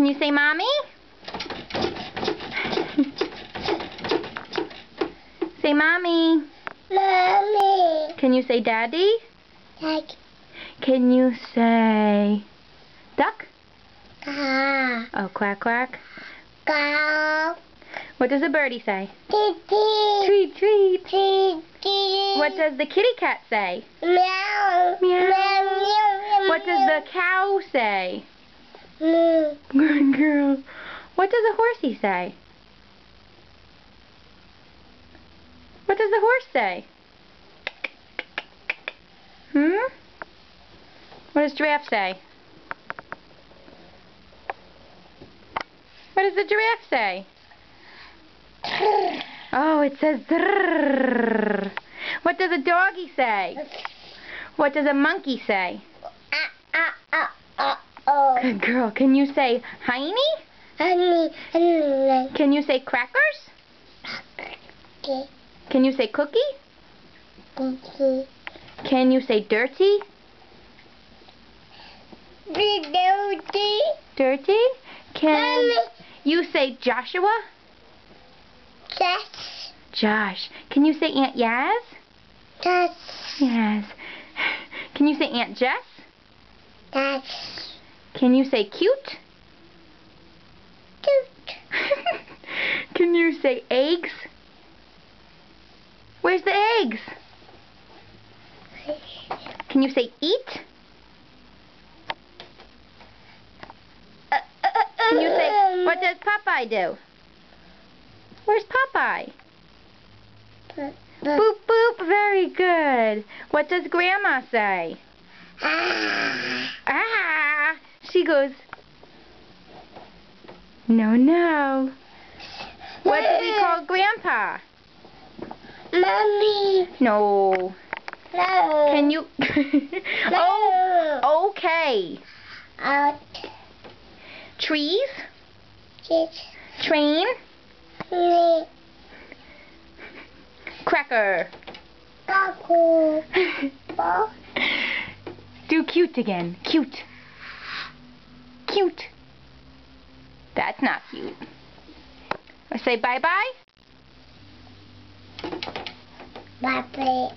Can you say mommy? Say mommy. Mommy. Can you say daddy? Daddy. Can you say duck? Cow. Oh, quack quack. Cow. What does a birdie say? Tweet. Tweet tweet. Tweet. What does the kitty cat say? Meow. Meow. Meow. What does the cow say? Moo. Good girl. What does a horsey say? What does the horse say? What does giraffe say? What does the giraffe say? Oh, it says drrrr. What does a doggy say? What does a monkey say? Good girl. Can you say hiney? Honey. Can you say crackers? Okay. Can you say cookie? Cookie. Can you say dirty? Dirty. Dirty? Can you say Joshua? Yes. Josh. Can you say Aunt Yaz? Yes. Yes. Can you say Aunt Jess? Yes. Can you say cute? Cute. Can you say eggs? Where's the eggs? Can you say eat? Can you say, what does Popeye do? Where's Popeye? Boop boop, very good. What does Grandma say? Ah! She goes, no, no. What do we call Grandpa? Mommy. No. No. Can you? Oh, okay. Out. Trees? Kiss. Train? Me. Cracker. Cuckoo. Do cute again. Cute. Cute. That's not cute. Say bye-bye. Bye-bye.